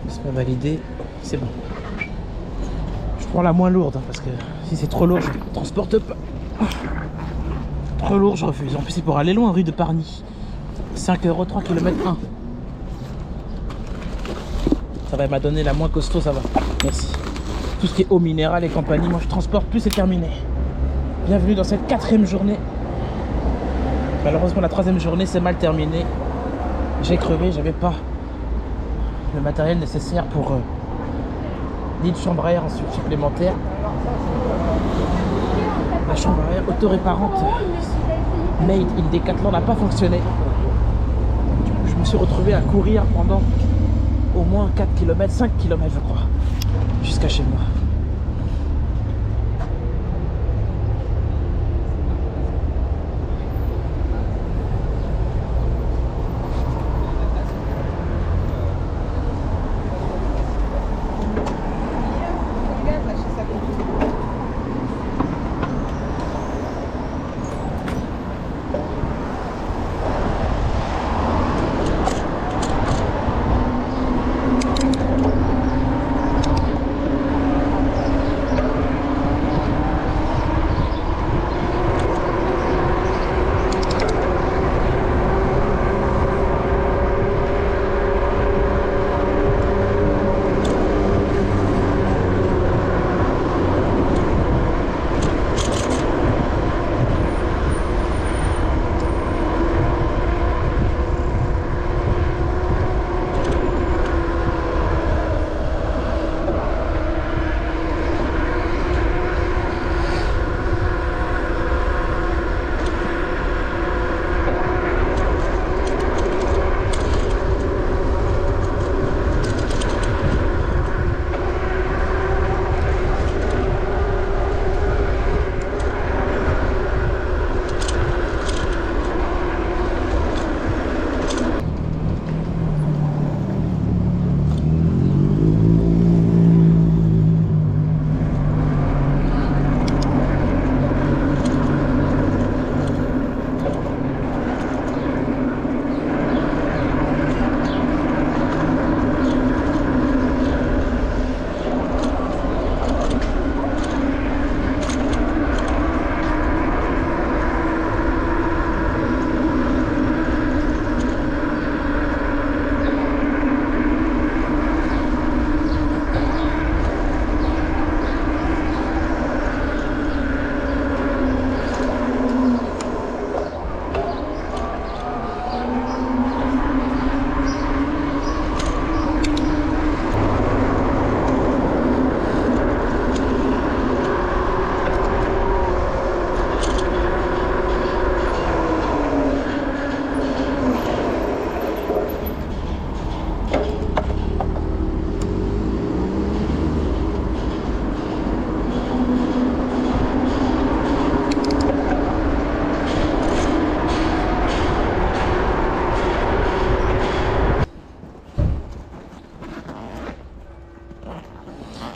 C'est pas validé, c'est bon. Je prends la moins lourde parce que si c'est trop lourd, je ne transporte pas. Trop lourd, je refuse. En plus, c'est pour aller loin, rue de Parny. 5 €, 3 km 1. Ça va, m'a donné la moins costaud, ça va. Merci. Tout ce qui est eau minérale et compagnie, moi je transporte plus, c'est terminé. Bienvenue dans cette 4e journée. Malheureusement, la 3e journée, c'est mal terminé. J'ai crevé, j'avais pas le matériel nécessaire pour ni de chambre à air supplémentaire. La chambre à air autoréparante made in Decathlon n'a pas fonctionné. Du coup, je me suis retrouvé à courir pendant au moins 4 km, 5 km je crois, jusqu'à chez moi.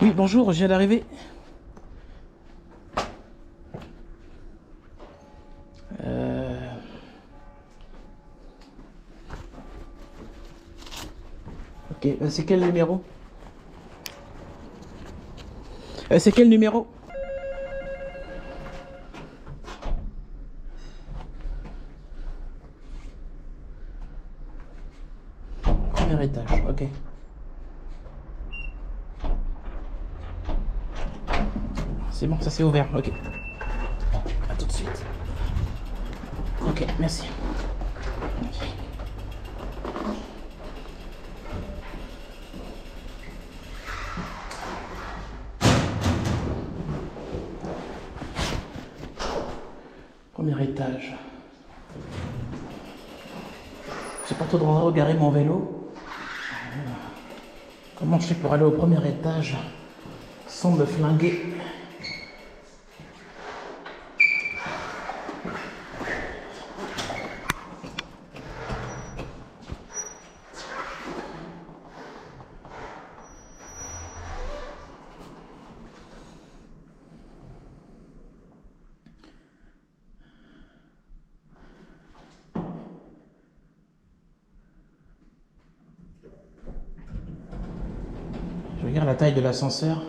Oui, bonjour, je viens d'arriver. Ok, c'est quel numéro? C'est quel numéro? Premier étage, ok. C'est bon, ça c'est ouvert, ok. À tout de suite. Ok, merci. Premier étage. J'ai pas trop d'endroit où garer mon vélo. Comment je fais pour aller au premier étage sans me flinguer? Regarde la taille de l'ascenseur.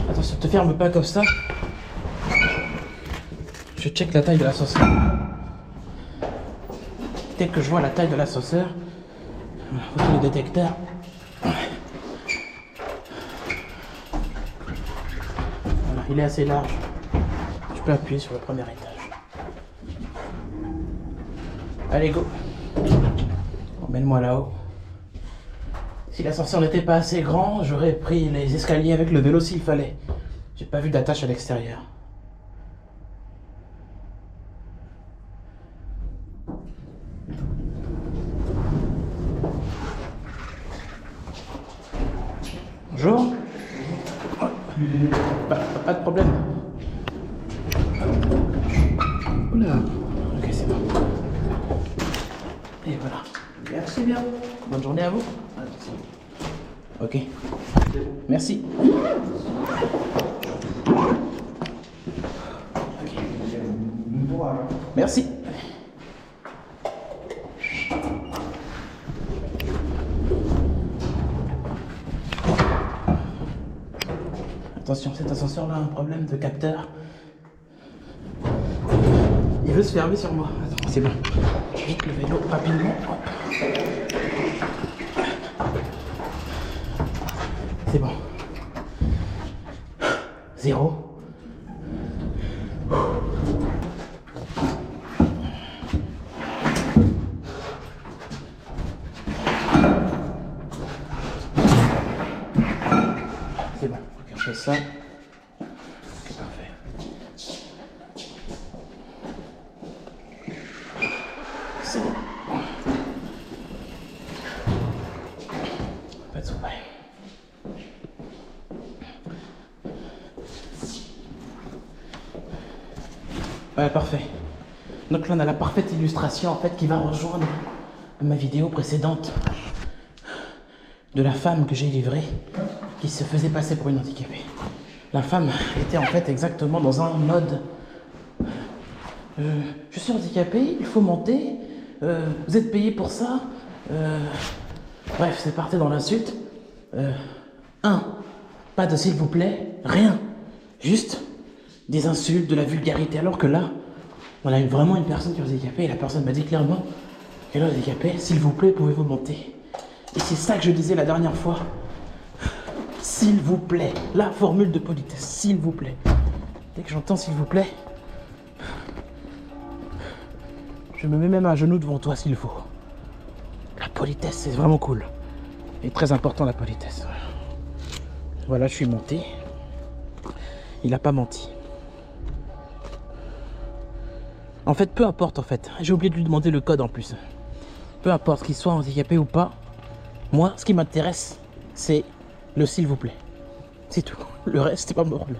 Attention, te ferme pas comme ça. Je check la taille de l'ascenseur. Dès que je vois la taille de l'ascenseur, voici le détecteur. Voilà, il est assez large. Je peux appuyer sur le premier étage. Allez, go. Emmène-moi là-haut. Si l'ascenseur n'était pas assez grand, j'aurais pris les escaliers avec le vélo s'il fallait. J'ai pas vu d'attache à l'extérieur. Bonjour. Pas de problème. Oula. Ok, c'est bon. Et voilà. Merci bien. Bonne journée à vous. Ok. Merci. Okay. Merci. Attention, cet ascenseur-là a un problème de capteur. Il veut se fermer sur moi. Attends, c'est bon. Je vite le vélo rapidement. Hop. C'est bon. 0. C'est bon. Ok, je fais ça. Ok, parfait. C'est bon. Pas de soucis. Ouais, parfait. Donc là, on a la parfaite illustration en fait qui va rejoindre ma vidéo précédente de la femme que j'ai livrée qui se faisait passer pour une handicapée. La femme était en fait exactement dans un mode je suis handicapée, il faut monter, vous êtes payé pour ça. Bref, c'est parti dans l'insulte. Pas de s'il vous plaît, rien. Juste des insultes, de la vulgarité. Alors que là, on a vraiment une personne qui est handicapée et la personne m'a dit clairement qu'elle est handicapée. S'il vous plaît, pouvez-vous monter? Et c'est ça que je disais la dernière fois. S'il vous plaît. La formule de politesse. S'il vous plaît. Dès que j'entends s'il vous plaît, je me mets même à genoux devant toi s'il faut. La politesse, c'est vraiment cool. Et très important la politesse. Voilà, je suis monté. Il n'a pas menti. En fait, peu importe en fait. J'ai oublié de lui demander le code en plus. Peu importe qu'il soit handicapé ou pas. Moi, ce qui m'intéresse, c'est le s'il vous plaît. C'est tout. Le reste, c'est pas mon problème.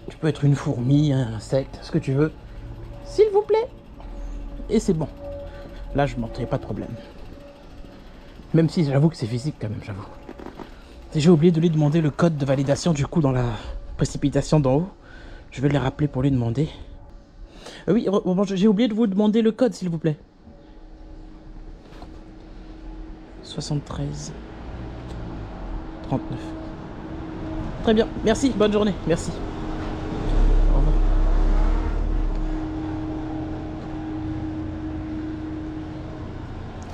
Tu peux être une fourmi, un insecte, ce que tu veux. S'il vous plaît. Et c'est bon. Là, je monte, pas de problème. Même si j'avoue que c'est physique quand même, j'avoue. J'ai oublié de lui demander le code de validation du coup dans la précipitation d'en haut. Je vais les rappeler pour lui demander. Oui, bon, j'ai oublié de vous demander le code s'il vous plaît. 73 39. Très bien, merci, bonne journée, merci. Au revoir.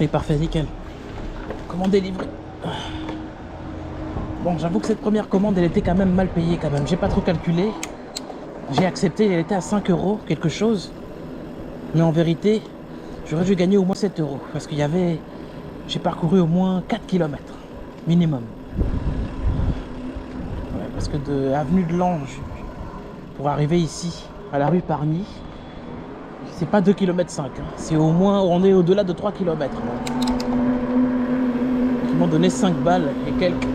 Et parfait, nickel. Commande livrée. Bon, j'avoue que cette première commande, elle était quand même mal payée quand même. J'ai pas trop calculé. J'ai accepté, elle était à 5 € quelque chose. Mais en vérité, j'aurais dû gagner au moins 7 €. Parce qu'il y avait... J'ai parcouru au moins 4 km. Minimum. Ouais, parce que de avenue de Lange pour arriver ici, à la rue Parny, c'est pas 2,5 km. Hein. C'est au moins... On est au-delà de 3 km. Ils m'ont donné 5 balles et quelques.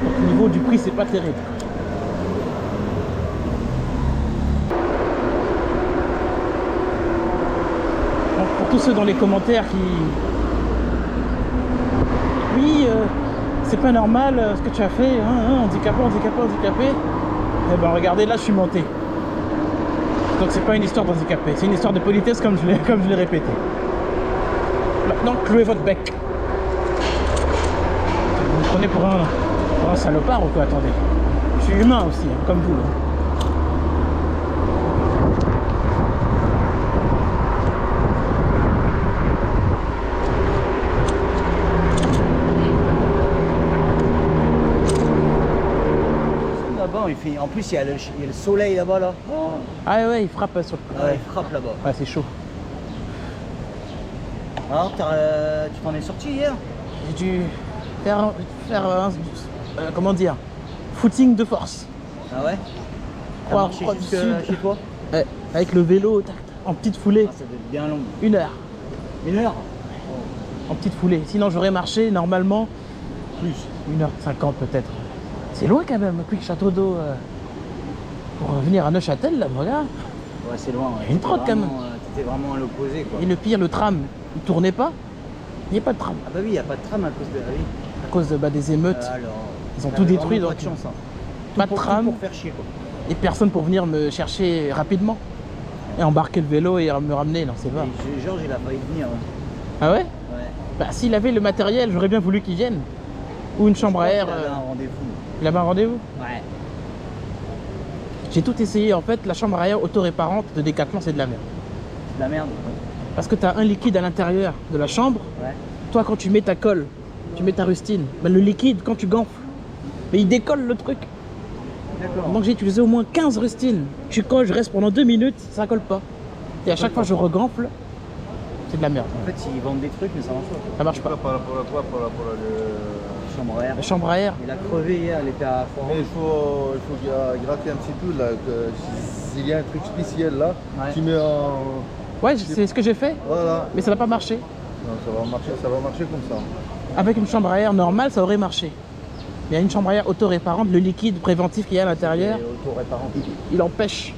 Donc au niveau du prix, c'est pas terrible. Tous ceux dans les commentaires qui... Oui, c'est pas normal ce que tu as fait, handicapé. Eh ben regardez, là je suis monté. Donc c'est pas une histoire d'handicapé, c'est une histoire de politesse comme je l'ai répété. Maintenant, clouez votre bec. Vous me prenez pour un salopard ou quoi? Attendez. Je suis humain aussi, hein, comme vous. Là-bas, en plus, il y a le soleil là-bas. Là. Oh. Ah ouais, il frappe sur le... Ouais, il frappe là-bas. Ouais, c'est chaud. Alors, tu t'en es sorti hier? J'ai dû faire comment dire, footing de force. Ah ouais? T'as marché jusque chez toi? Ouais, avec le vélo, en petite foulée. Ah, ça doit être bien long. 1 heure. 1 heure? En petite foulée. Sinon, j'aurais marché normalement plus. 1h50 peut-être. C'est loin quand même, depuis le château d'eau. Pour venir à Neuchâtel, là, voilà. Ouais, c'est loin. Ouais. Il y a une trotte quand même. T'étais vraiment à l'opposé, quoi. Et le pire, le tram, il tournait pas. Il n'y a pas de tram. Ah bah oui, il n'y a pas de tram à cause de la vie. À cause des émeutes. Alors, ils ont tout détruit. Donc, Pas de chance, hein. Pas de tram. Pour faire chier, quoi. Et personne pour venir me chercher rapidement. Et embarquer le vélo et me ramener, non, c'est pas. Georges, il a failli venir. Hein. Ah ouais? Ouais. Bah, s'il avait le matériel, j'aurais bien voulu qu'il vienne. Ou une chambre à air. Il avait un rendez-vous. Il avait un rendez-vous? Ouais. J'ai tout essayé en fait, la chambre à air autoréparante de Decathlon, c'est de la merde. De la merde. Parce que tu as un liquide à l'intérieur de la chambre. Ouais. Toi, quand tu mets ta colle, tu mets ta rustine, bah, le liquide, quand tu gonfles, mais il décolle le truc. D'accord. Donc j'ai utilisé au moins 15 rustines. Tu colles, je reste pendant 2 minutes, ça colle pas. Et à chaque fois je regonfle, c'est de la merde. En fait, ils vendent des trucs, mais ça marche pas. Ça marche pas. Par rapport à quoi? Par rapport à Chambre à air. La chambre à air, Il a crevé hier, elle était à fond. Mais il faut gratter un petit peu là. S'il y a un truc spécial là, Ouais. tu mets en. ouais, c'est ce que j'ai fait, Voilà. mais ça n'a pas marché. Non, ça va marcher comme ça. Avec une chambre à air normale, ça aurait marché. Mais il y a une chambre à air autoréparante, le liquide préventif qu'il y a à l'intérieur, Auto-réparant. il empêche.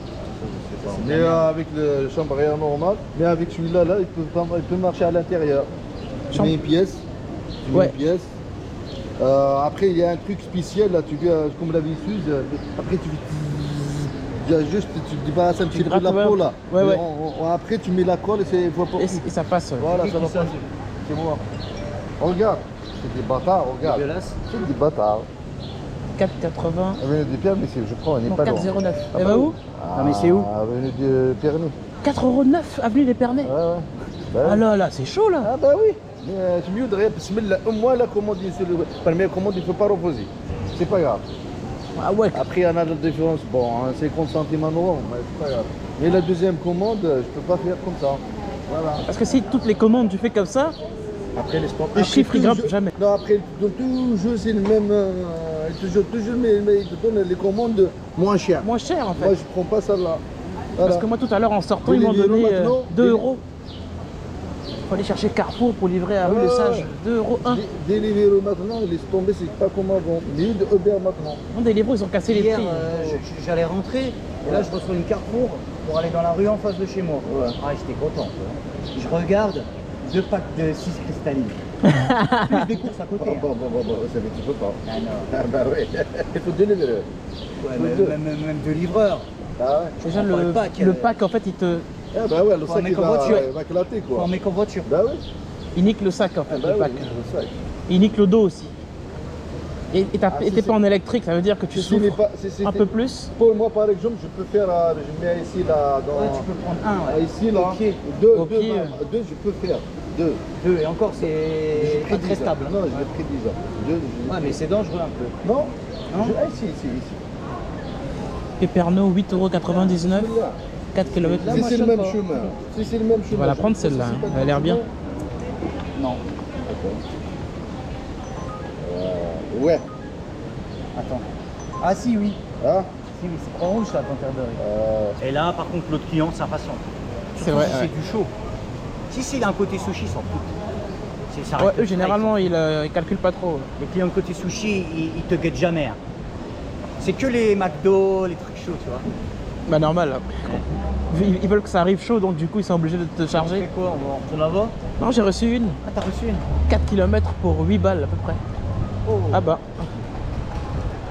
Mais avec le chambre à air normal, mais avec celui-là, il peut marcher à l'intérieur. Tu mets une pièce. Tu mets Ouais. une pièce. Après, il y a un truc spécial là, tu dis comme la visseuse. Après, tu juste, tu te débarrasses un petit peu de la grattes, peau ouais. là. Ouais, ouais. Après, tu mets la colle et c'est voie pour Et ça passe. Voilà, ça va ça, passer. C'est moi. Regarde, c'est des bâtards, regarde. Dégueulasse. C'est des bâtards. 4,80. Avenue des Pierres, mais je crois, on n'est Non, pas loin. 4,09. Ah Elle bah va oui. où? Ah, mais c'est où? Avenue de Pernod. 4,09 avenue des Pernets. Ouais, ouais. Bah, Ah là là, c'est chaud là. ah bah oui. Mais c'est mieux de rien, parce que au moins la commande, la première commande, il ne faut pas reposer. C'est pas grave. Ah ouais. Après, on a la différence, bon, hein, 50 centimes en euros, mais c'est pas grave. Mais la deuxième commande, je peux pas faire comme ça. Voilà. Parce que si toutes les commandes tu fais comme ça, Après, les sports. le chiffre il grimpe jamais. Non, après, toujours, c'est le même. Toujours, mais ils te donnent les commandes moins chères. Moins cher en fait. Moi, je prends pas celle-là. Parce que moi tout à l'heure en sortant, ils m'ont Deliveroo donné maintenant, 2 euros. Faut aller chercher Carrefour pour livrer à rue Le Sage. 2 euros 1. Deliveroo maintenant, il est tombé, c'est pas comme avant. Mais de Uber maintenant. Non, des livres, ils ont cassé les Hier, prix. j'allais rentrer, et là, je reçois une Carrefour pour aller dans la rue en face de chez moi. Ouais. Ah, j'étais content. Je regarde 2 packs de 6 cristallines. Plus des courses à côté. Bon, ça veut tu peux pas. Ah non. Ah bah oui, il faut Deliveroo. Ouais, Faut même de livreur. Ah ouais. Déjà, prend le pack, en fait, Ah bah ouais, le Faut sac en il mettre en voiture. va éclater Faut quoi. en mettre en voiture. Bah oui. il nique le sac, en fait, Ah bah le oui, pack. le sac. Il nique le dos aussi. Et t'es si, pas en électrique, ça veut dire que tu Si n'est souffres pas- un peu plus. Pour moi, par exemple, je peux faire, je mets ici là, dans, Ouais, tu peux prendre un, ouais. ici là, Au pied. Au pied. deux, je peux faire, deux. 2, et encore, J'ai c'est pris pas très 10 ans. stable. hein. Non, je l'ai pris 10 ans. Deux, Ouais, mais c'est dangereux un peu. Non, Non ici. Péperno, 8,99 €, 4 km. Là, Si moi, c'est je le sais même pas. chemin. Si c'est le même chemin. On va la je prendre pense que celle-là, c'est hein. pas Elle a l'air bien. Non. D'accord. Ouais. Attends. Ah si, oui. Ah, Si, oui, c'est en rouge là, Canterbury. Et là, par contre, l'autre client, c'est impatient. C'est vrai, Si ouais. c'est du chaud. Si c'est un côté sushi, s'en fout. Ça Ouais, reste eux, frais, généralement, ils calculent pas trop. Les clients de côté sushi, ils te guettent jamais. Hein. C'est que les McDo, les trucs chauds, tu vois. Bah, normal. Ils veulent que ça arrive chaud, donc du coup, ils sont obligés de te Tu charger. fais quoi? On retourne là-bas? Non, j'ai reçu une. Ah, t'as reçu une? 4 km pour 8 balles à peu près. Oh. Ah bah.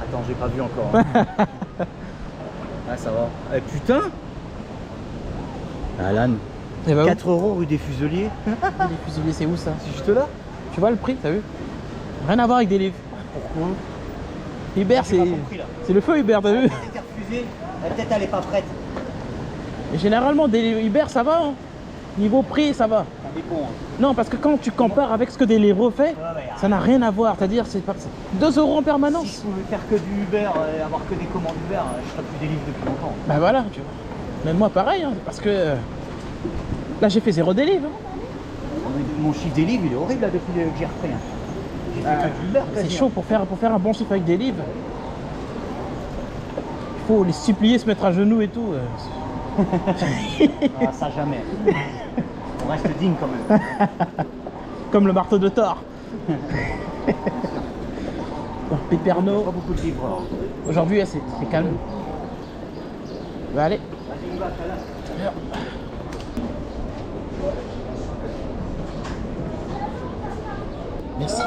Attends, j'ai pas vu encore. Ah, ça va. Eh, putain! Alan. Et bah 4 € rue des Fuseliers. Les fusiliers, c'est où ça? C'est juste là. Tu vois le prix, t'as vu? Rien à voir avec des livres. Pourquoi? Uber, J'ai pas compris, là. c'est le feu Uber, t'as vu? Elle était refusée. Peut-être elle est pas prête. Mais généralement, des Uber, ça va. Hein. Niveau prix, ça va. Ça dépend. Hein. Non, parce que quand tu compares avec ce que Deliveroo fait, Ouais, ça n'a rien à voir. C'est-à-dire, c'est pas 2 € en permanence. Si je pouvais faire que du Uber et avoir que des commandes Uber, je ferais plus des livres depuis longtemps. Bah voilà, tu vois. Même moi, pareil, hein, parce que là, j'ai fait 0 délivre. Hein. Mon chiffre des livres, il est horrible là depuis que j'ai repris. Hein. J'ai fait que du Uber. C'est quasi, chaud hein. pour faire un bon chiffre avec des livres. Il faut les supplier, se mettre à genoux et tout. Ah, ça jamais. On reste digne quand même. Comme le marteau de Thor. Péperno. Pas beaucoup de livres. Aujourd'hui, c'est calme. Bah allez. Vas-y, on va, là. Merci.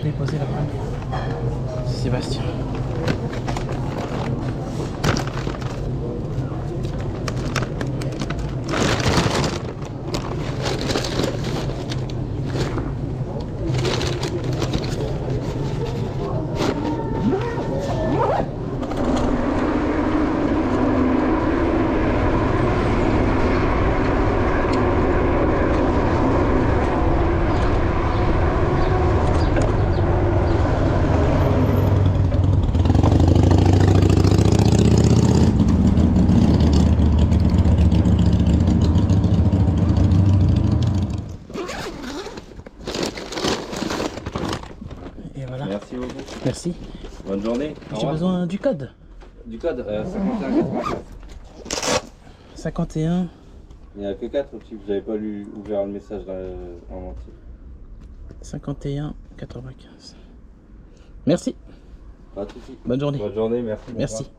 Déposer la prendre. Sébastien. Et voilà. Merci beaucoup. Merci. Bonne journée. Au J'ai revoir. besoin du code. Du code 51,84. 51. Il n'y en a que 4 aussi, vous n'avez pas ouvert le message en entier. 51 95. Merci. Pas de soucis. Bonne journée. Bonne journée, merci. Au Merci. revoir.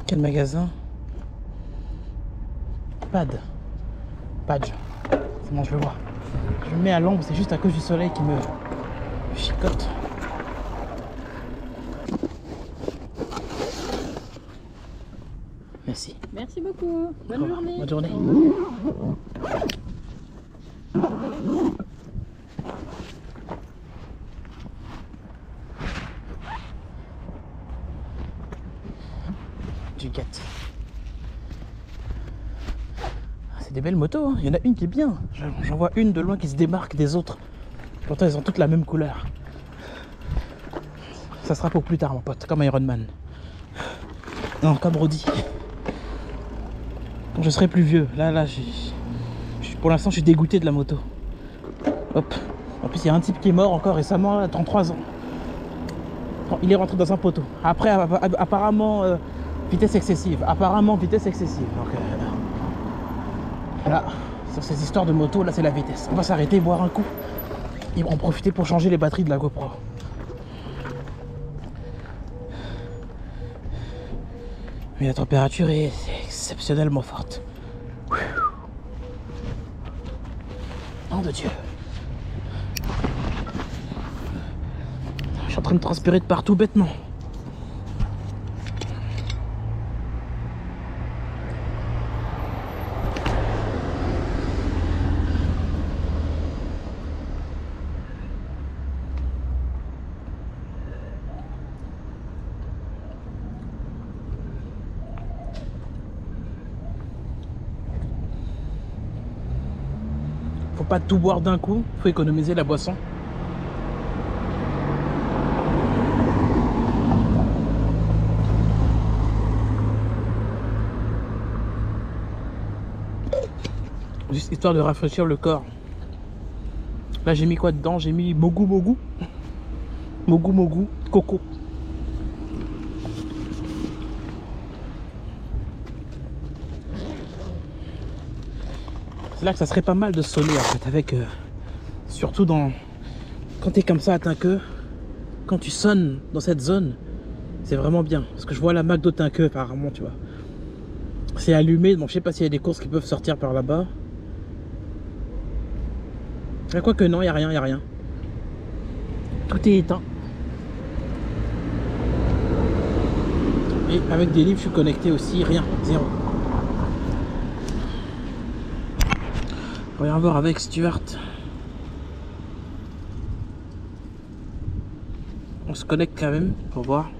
Quel magasin? Pad. Padge. C'est bon, je le vois. Je le mets à l'ombre, c'est juste à cause du soleil qui me chicote. Merci. Merci beaucoup. Bonne journée. Bonne journée. Ducat. C'est des belles motos, hein. Il y en a une qui est bien. J'en vois une de loin qui se démarque des autres. Pourtant, elles ont toutes la même couleur. Ça sera pour plus tard, mon pote, comme Iron Man. Non, comme Roddy. Quand je serai plus vieux. Là, pour l'instant, je suis dégoûté de la moto. Hop. En plus, il y a un type qui est mort encore récemment, à 33 ans. il est rentré dans un poteau. Après, apparemment, vitesse excessive. Apparemment, vitesse excessive. Donc, là, sur ces histoires de moto, là, c'est la vitesse. On va s'arrêter, boire un coup. Ils vont en profiter pour changer les batteries de la GoPro. Mais la température est exceptionnellement forte. Nom de Dieu. Je suis en train de transpirer de partout bêtement. Faut pas tout boire d'un coup, faut économiser la boisson. Juste histoire de rafraîchir le corps. Là j'ai mis quoi dedans? J'ai mis mogu mogu. Mogu mogu, coco. C'est là que ça serait pas mal de sonner en fait avec surtout dans quand t'es comme ça à Tinqueux, quand tu sonnes dans cette zone, c'est vraiment bien. Parce que je vois la McDo Tinqueux apparemment, tu vois. C'est allumé, bon je sais pas s'il y a des courses qui peuvent sortir par là-bas. Quoi que non, il y a rien, il y a rien. Tout est éteint. Et avec des livres, je suis connecté aussi, rien, zéro. On va voir avec Stuart. On se connecte quand même pour voir.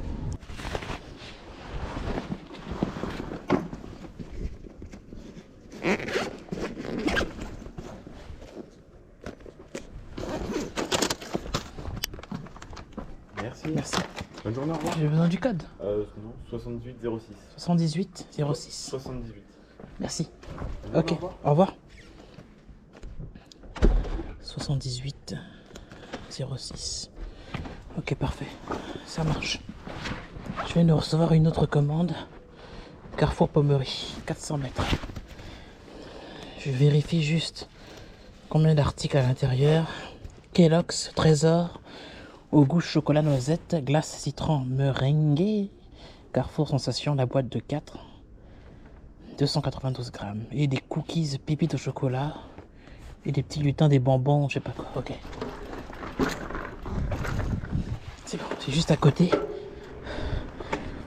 Merci. Merci. Bonne journée, au revoir. J'ai besoin du code. Non, 78 06. 78 06. 78. Merci. Bonne Ok, journée, au revoir. 78 06. Ok, parfait. Ça marche. Je viens de recevoir une autre commande. Carrefour Pommery, 400 mètres. Je vérifie juste combien d'articles à l'intérieur. Kellogg's, Trésor, au goût chocolat noisette, glace citron meringue. Carrefour Sensation, la boîte de 4. 292 grammes. Et des cookies pépites au chocolat. Et des petits lutins, des bonbons, je sais pas quoi. Ok. C'est bon, c'est juste à côté.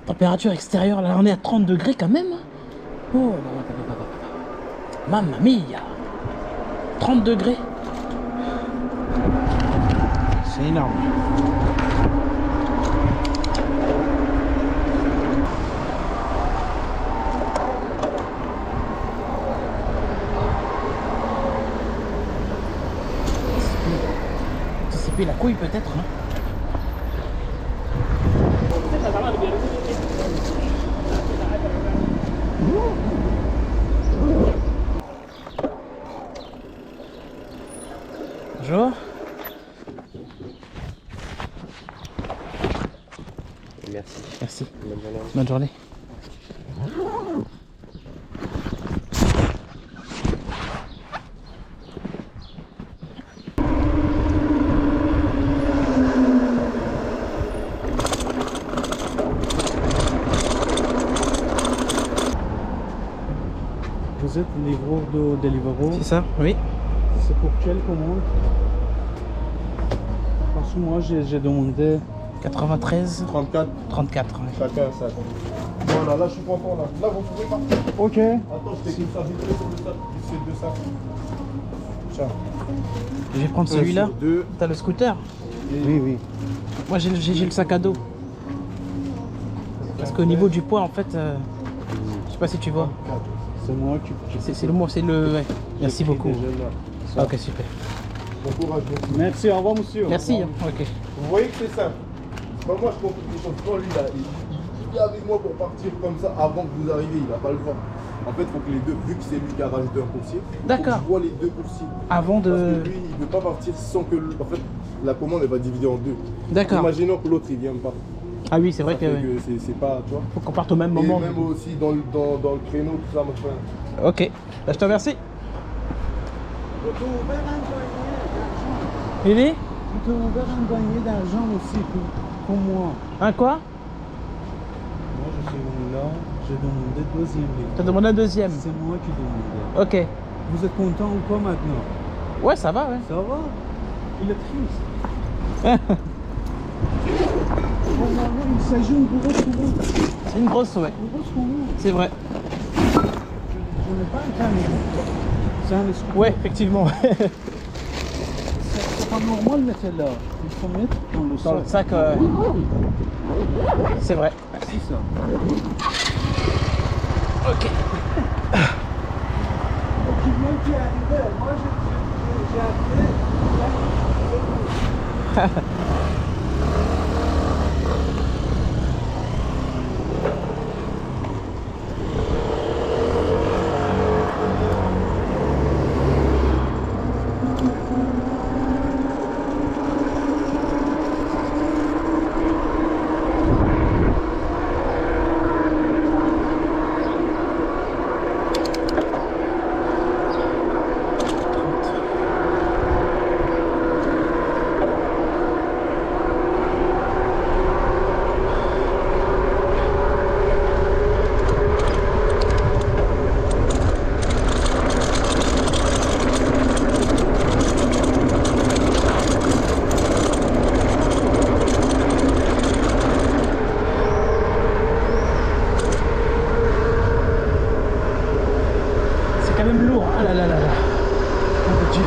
Température extérieure, là on est à 30 degrés quand même. Oh là là. Mamma mia. 30 degrés. C'est énorme. Anticiper la couille peut-être, hein. Bonjour. Merci. Merci. Bonne journée. Bonne journée. Vous êtes livreur de Deliveroo. C'est ça? Oui. C'est pour quelle commande? Parce que moi j'ai demandé 93 34, 34. Ouais. chacun ça. Voilà, là je suis content là. Là vous pouvez partir. OK. Attends, je t'ai mis ça vite fait sur le sac. C'est deux sacs. Tiens. Je vais prendre celui-là. Sur deux. T'as le scooter? Oui, oui. Moi j'ai le sac à dos. Parce qu'au niveau du poids en fait, je sais pas si tu vois. C'est moi qui C'est le mot, c'est le. Ouais. Merci beaucoup. déjà là. Ça. Ok, super. Bon courage. Merci, au revoir monsieur. Merci. Au revoir. Ok. Vous voyez que c'est simple. Moi je complique les choses. Quand lui là, il vient avec moi pour partir comme ça avant que vous arriviez, il n'a pas le temps. En fait, il faut que les deux, vu que c'est lui qui a rajouté un coursier, D'accord. tu vois les deux coursiers. Avant Parce de... que lui, il ne peut pas partir sans que. En fait, la commande, elle va diviser en deux. D'accord. Imaginons que l'autre, il vient pas. Ah oui, c'est vrai Ça que... fait que c'est pas, tu vois. Faut qu'on parte au même Et moment. même aussi dans le créneau, tout ça, machin. Ok, bah, je te remercie. Je t'ai ouvert un poignet d'argent. Lily? Je t'ai ouvert un poignet d'argent aussi pour moi. Un quoi? Moi, je suis venu là, j'ai demandé deuxième livre. T'as demandé un deuxième. C'est moi qui demandais. Ok. Vous êtes content ou quoi maintenant? Ouais, ça va, ouais. Ça va? Il est triste. Il s'agit d'une grosse commande. C'est une grosse, ouais. Une grosse commande. C'est vrai. Je n'ai pas un camion. C'est un escroc. Ouais, effectivement. C'est pas normal de mettre là. Il faut mettre dans le Dans sac. le sac, c'est vrai. C'est ça. Ok. Tu viens qui est arrivé. Moi, j'ai arrivé. C'est quand même lourd. Ah là là là là. Oh mon Dieu.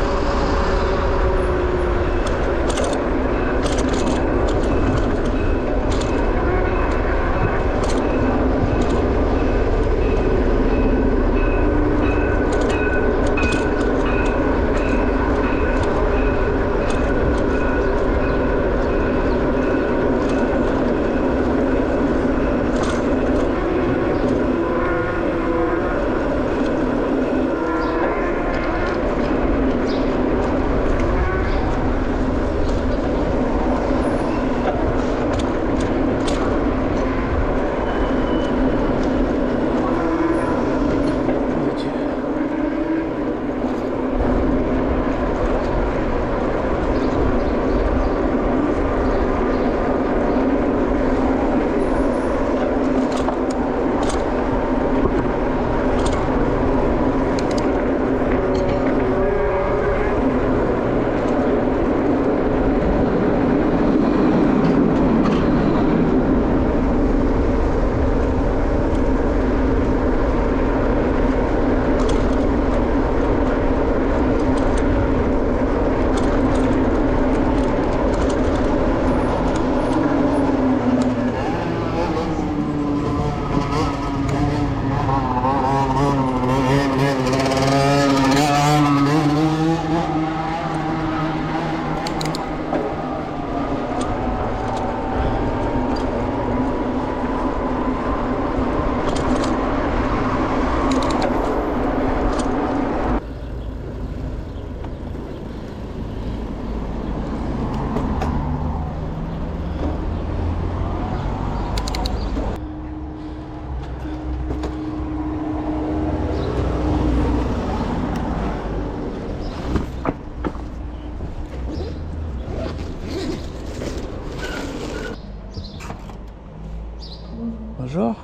Bonjour.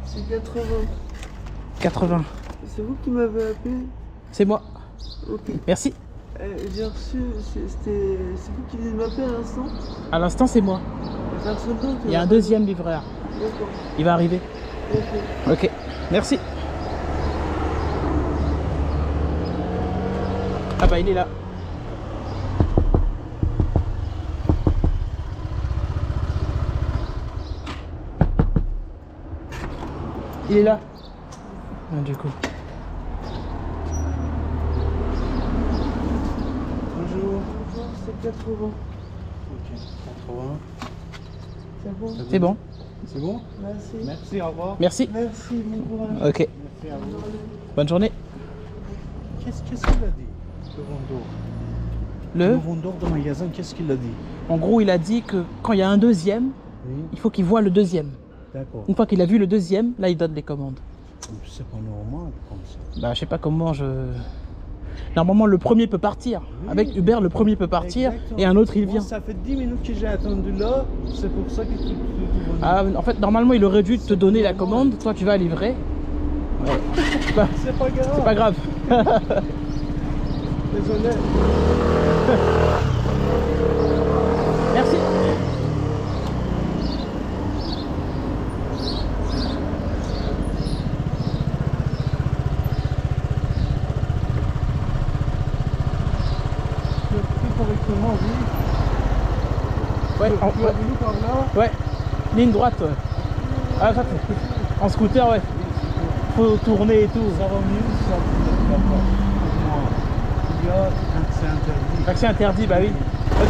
C'est 80. 80. C'est vous qui m'avez appelé? C'est moi. Ok. Merci. J'ai reçu. C'est vous qui venez de m'appeler à l'instant? À l'instant, c'est moi. Personne d'autre? Il y a un deuxième livreur. D'accord. Il va arriver. Ok. Ok. Merci. Ah bah il est là. Il est là. Ah, du coup. Bonjour. Bonjour, c'est 80. Ok, 80. C'est bon? C'est bon. C'est bon? Merci. Merci, au revoir. Merci. Merci, bon courage. Ok. Merci à vous. Bonne journée. Qu'est-ce qu'il a dit, le vendeur? Le vendeur de magasin, qu'est-ce qu'il a dit? En gros, il a dit que quand il y a un deuxième, Oui, il faut qu'il voit le deuxième. d'accord. Une fois qu'il a vu le deuxième, là, il donne les commandes. C'est pas normal comme ça. Bah, je sais pas comment je... Normalement, le premier peut partir. Oui. Avec Uber, le premier peut partir Exactement. et un autre, il Moi, vient. ça fait 10 minutes que j'ai attendu là, c'est pour ça que tu Ah, en fait, normalement, il aurait dû te donner la commande. Toi, tu vas livrer. Ouais. C'est pas, C'est pas grave. c'est pas grave. Désolé. Merci. Tu as pris correctement, oui. Ouais, Tu as voulu par là. ouais. Ligne droite. Ouais. Ah, ça, en scooter, ouais. Faut tourner et tout. Ça va mieux, ça peut-être pas. Moi, il y a accès interdit. Accès interdit, bah oui. Ok.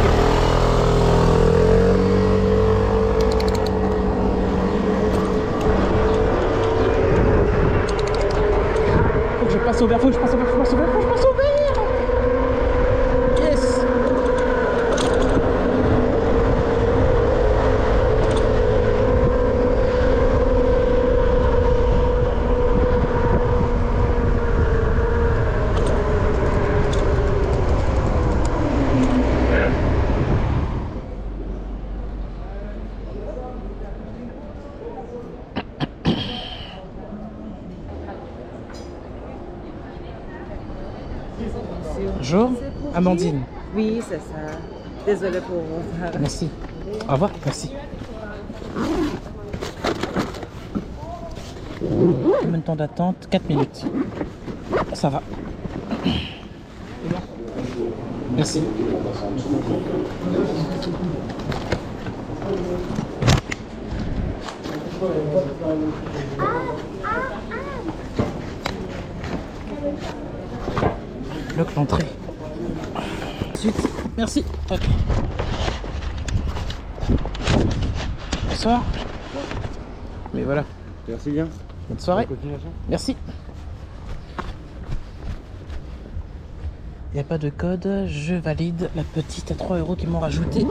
Faut que je passe au vert, faut que je passe au vert, faut que je passe au vert, faut que je passe au vert. Yes. Bonjour, Amandine. Oui, c'est ça. Désolée pour vous. Merci. Au revoir, merci. Combien de temps d'attente? 4 minutes. Ça va. Merci. Bloque l'entrée. Ensuite, merci. Ok. Bonsoir. Mais voilà. Merci bien. Bonne soirée. Continuation. Merci. Il n'y a pas de code, je valide la petite à 3 € qu'ils m'ont rajouté.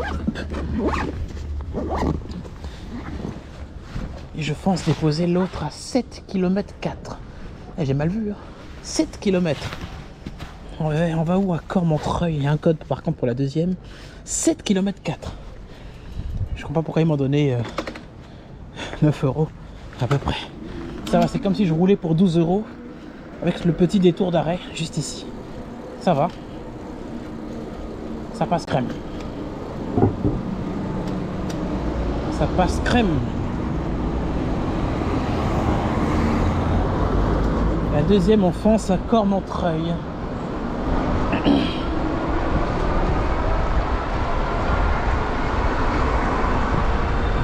Et je fonce déposer l'autre à 7 km 4. Eh, j'ai mal vu, hein. 7 km. On va où? À Cormontreuil. Il y a un code par contre pour la deuxième. 7 km 4. Je comprends pas pourquoi ils m'ont donné 9 € à peu près. Ça va, c'est comme si je roulais pour 12 € avec le petit détour d'arrêt juste ici. Ça va. Ça passe crème. Ça passe crème. La deuxième, on fonce à Cormontreuil.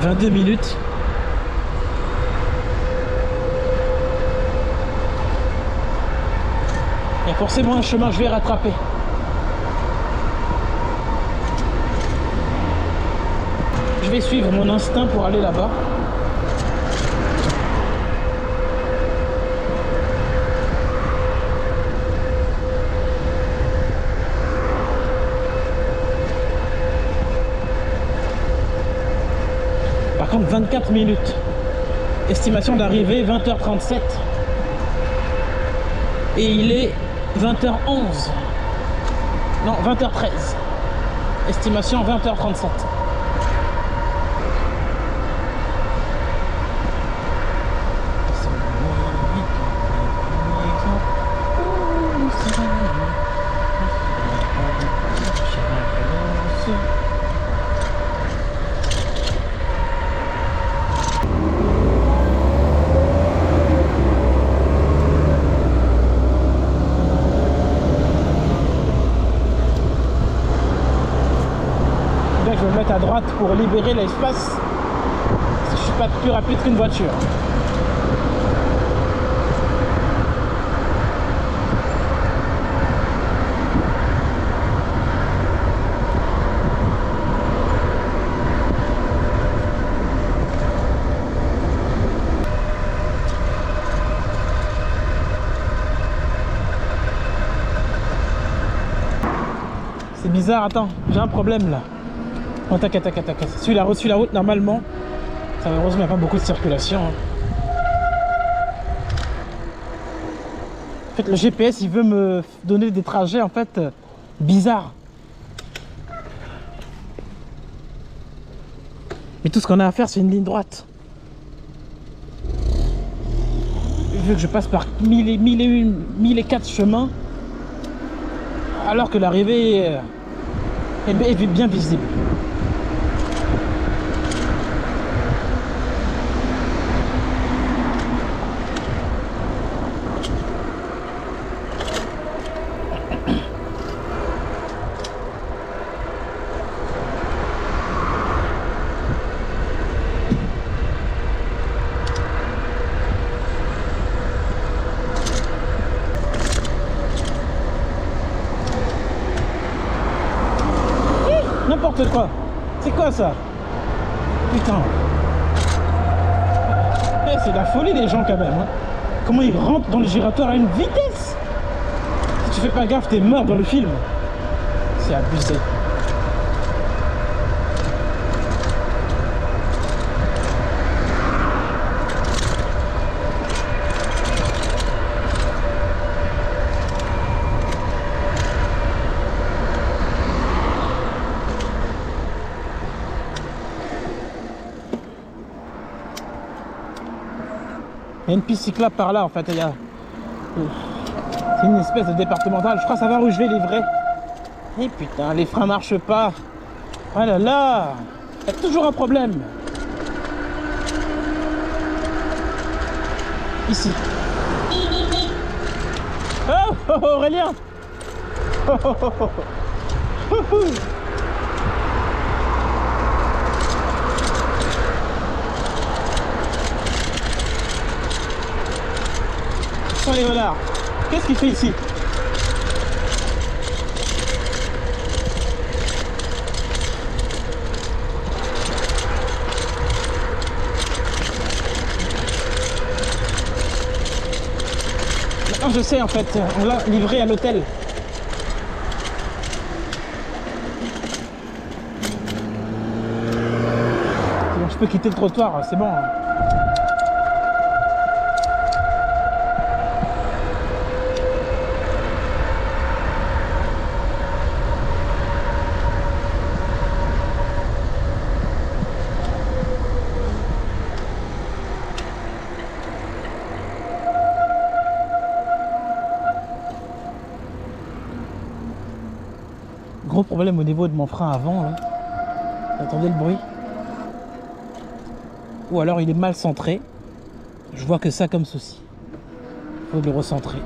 22 minutes. Il y a forcément un chemin, je vais rattraper. Je vais suivre mon instinct pour aller là-bas. Par contre, 24 minutes. Estimation d'arrivée 20h37. Et il est 20h11. Non, 20h13. Estimation 20h37. Je vais me mettre à droite pour libérer l'espace. Je suis pas plus rapide qu'une voiture. bizarre, attends, j'ai un problème là. Oh, t'inquiète. Suis la route normalement. Ça va, heureusement, il n'y a pas beaucoup de circulation. Hein. En fait, le GPS, il veut me donner des trajets, en fait, bizarres. Mais tout ce qu'on a à faire, c'est une ligne droite. Vu que je passe par mille et quatre chemins, alors que l'arrivée est bien visible. N'importe quoi. C'est quoi ça? Putain. Eh, c'est de la folie les gens quand même. Hein. Comment ils rentrent dans le giratoire à une vitesse? Si tu fais pas gaffe, t'es mort dans le film. C'est abusé. Il y a une piste cyclable par là en fait. C'est une espèce de départementale. Je crois savoir où je vais livrer. Et putain, les freins marchent pas. Oh là là, il y a toujours un problème. Ici. Oh Aurélien. Les voleurs. Qu'est-ce qu'il fait ici? Maintenant je sais en fait, on l'a livré à l'hôtel. Bon, je peux quitter le trottoir, c'est bon. Gros problème au niveau de mon frein avant là. Attendez le bruit. Ou alors il est mal centré. Je vois que ça comme ceci. Il faut le recentrer.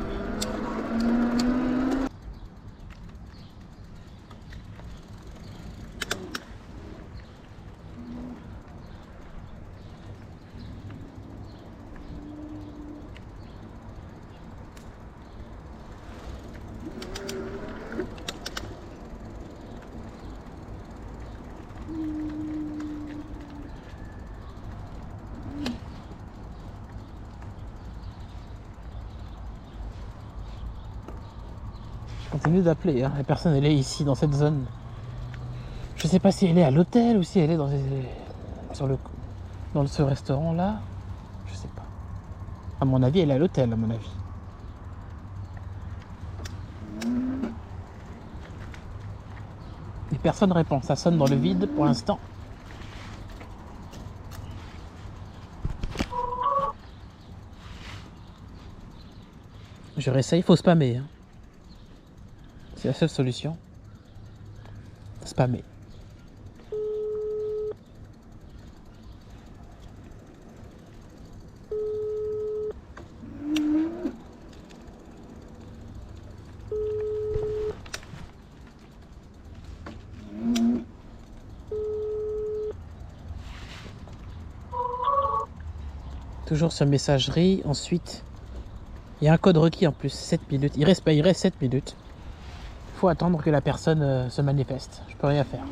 Continue d'appeler, hein. La personne elle est ici dans cette zone. Je sais pas si elle est à l'hôtel ou si elle est dans ce restaurant là. Je sais pas. À mon avis, elle est à l'hôtel, à mon avis. Et personne répond, ça sonne dans le vide pour l'instant. Je réessaye, faut spammer. Hein. C'est la seule solution. Spammer. Toujours sur messagerie. Ensuite, il y a un code requis en plus. 7 minutes. Il reste 7 minutes. Il faut attendre que la personne se manifeste. Je peux rien faire.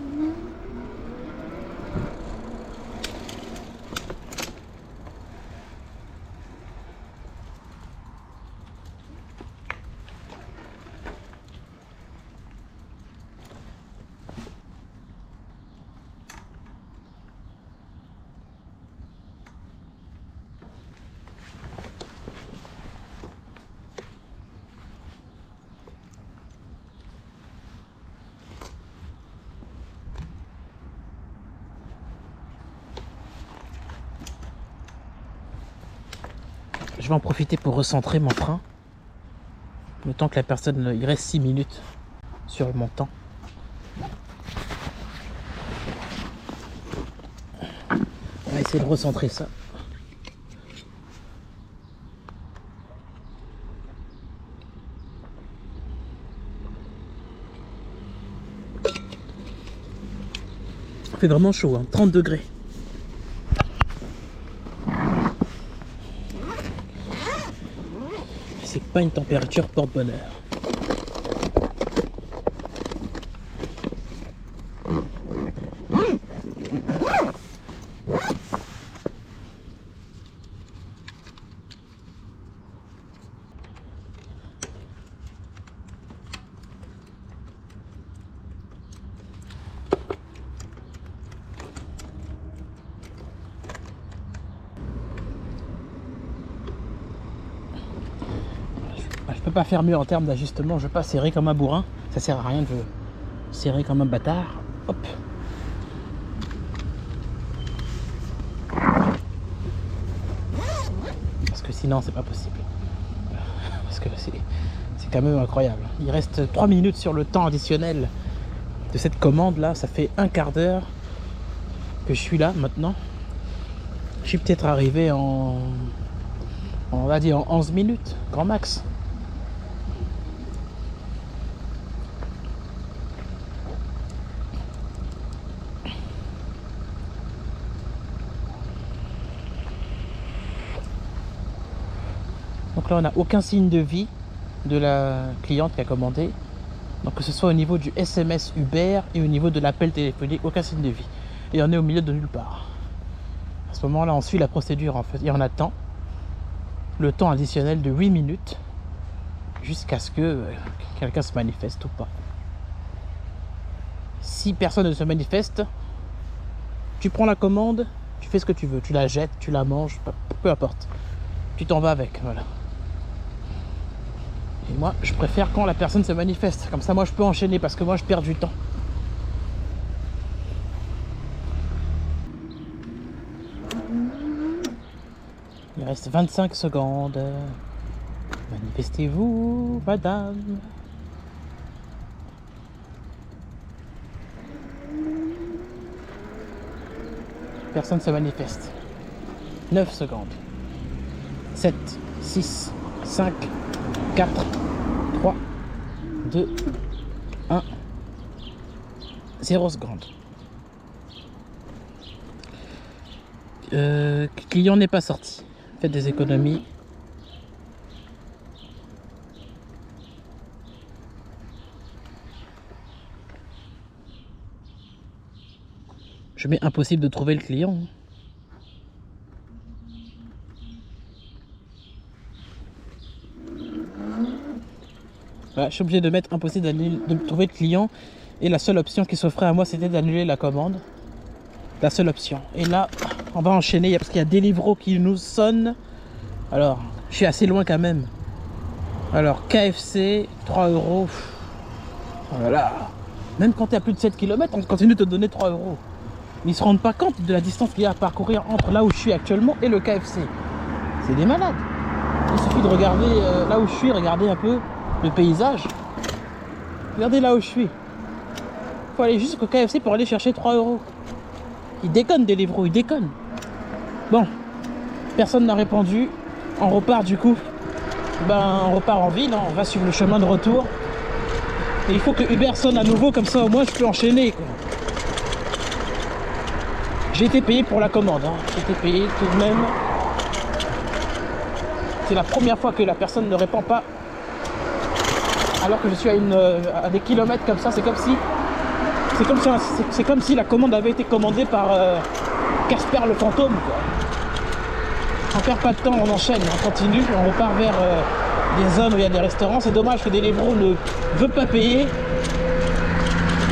je vais en profiter pour recentrer mon frein. Le temps que la personne... Il reste 6 minutes sur mon temps. On va essayer de recentrer ça. Il fait vraiment chaud, hein, 30 degrés. C'est pas une température porte-bonheur. Je peux pas faire mieux en termes d'ajustement, je vais pas serrer comme un bourrin, ça sert à rien de serrer comme un bâtard. Hop. Parce que sinon c'est pas possible. Parce que c'est quand même incroyable. Il reste 3 minutes sur le temps additionnel de cette commande là, ça fait un quart d'heure que je suis là maintenant. Je suis peut-être arrivé on va dire en 11 minutes, grand max. Donc là on n'a aucun signe de vie de la cliente qui a commandé. Donc que ce soit au niveau du SMS Uber et au niveau de l'appel téléphonique, aucun signe de vie. Et on est au milieu de nulle part. À ce moment là on suit la procédure en fait et on attend le temps additionnel de 8 minutes jusqu'à ce que quelqu'un se manifeste ou pas. Si personne ne se manifeste, tu prends la commande, tu fais ce que tu veux, tu la jettes, tu la manges, peu importe. Tu t'en vas avec, voilà. Et moi, je préfère quand la personne se manifeste. Comme ça, moi, je peux enchaîner parce que moi, je perds du temps. Il reste 25 secondes. Manifestez-vous, madame. Personne se manifeste. 9 secondes. 7, 6, 5, 4, 3, 2, 1, 0 secondes. Client n'est pas sorti. Faites des économies. Je mets impossible de trouver le client. Voilà, je suis obligé de mettre impossible de trouver le client. Et la seule option qui s'offrait à moi, c'était d'annuler la commande. La seule option. Et là, on va enchaîner parce qu'il y a Deliveroo qui nous sonne. Alors, je suis assez loin quand même. Alors, KFC, 3 €. Voilà. Même quand tu as plus de 7 km, on continue de te donner 3 €. Ils ne se rendent pas compte de la distance qu'il y a à parcourir entre là où je suis actuellement et le KFC. C'est des malades. Il suffit de regarder là où je suis, regarder un peu le paysage. Regardez là où je suis. Il faut aller jusqu'au KFC pour aller chercher 3 €. Ils déconnent Deliveroo, ils déconnent. Bon, personne n'a répondu. On repart du coup. On repart en ville, hein. On va sur le chemin de retour. Et il faut que Uber sonne à nouveau, comme ça au moins je peux enchaîner, quoi. J'ai été payé pour la commande, hein. J'ai été payé tout de même. C'est la première fois que la personne ne répond pas alors que je suis à des kilomètres comme ça. C'est comme si la commande avait été commandée par Casper le fantôme, quoi. On perd pas de temps, on enchaîne, on continue, on repart vers des zones où il y a des restaurants. C'est dommage que Deliveroo ne veut pas payer.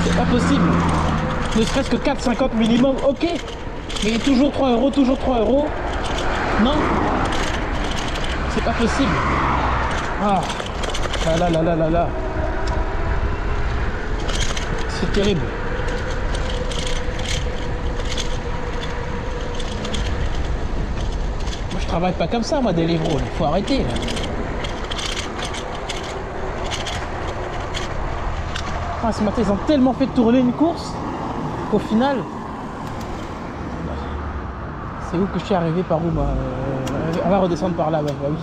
C'est pas possible. Ne serait-ce que 4,50 minimum, ok. Mais toujours 3 €, toujours 3 €. Non. C'est pas possible. Ah. Là. C'est terrible. Moi je travaille pas comme ça, moi, Deliveroo. Faut arrêter, là. Ah, ce matin, ils ont tellement fait tourner une course qu'au final... C'est où que je suis arrivé, par où, moi on va redescendre par là, ouais, bah oui.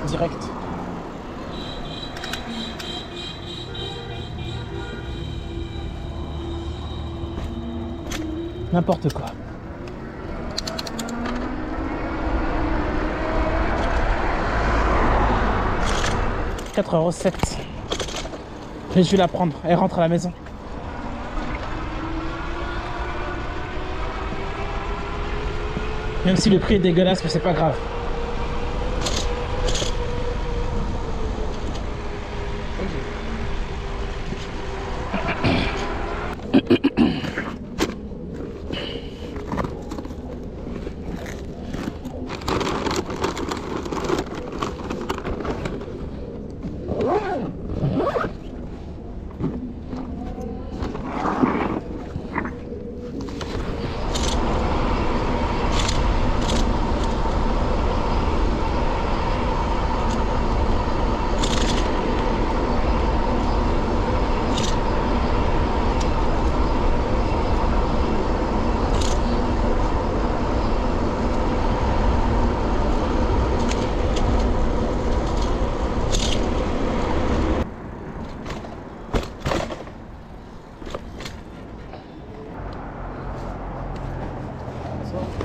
Direct. N'importe quoi. 4,07 €. Et je vais la prendre. Elle rentre à la maison. Même si le prix est dégueulasse, mais c'est pas grave.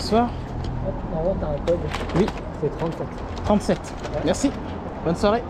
Bonsoir. En haut, t'as un code. Oui. C'est 37. 37. Merci. Bonne soirée.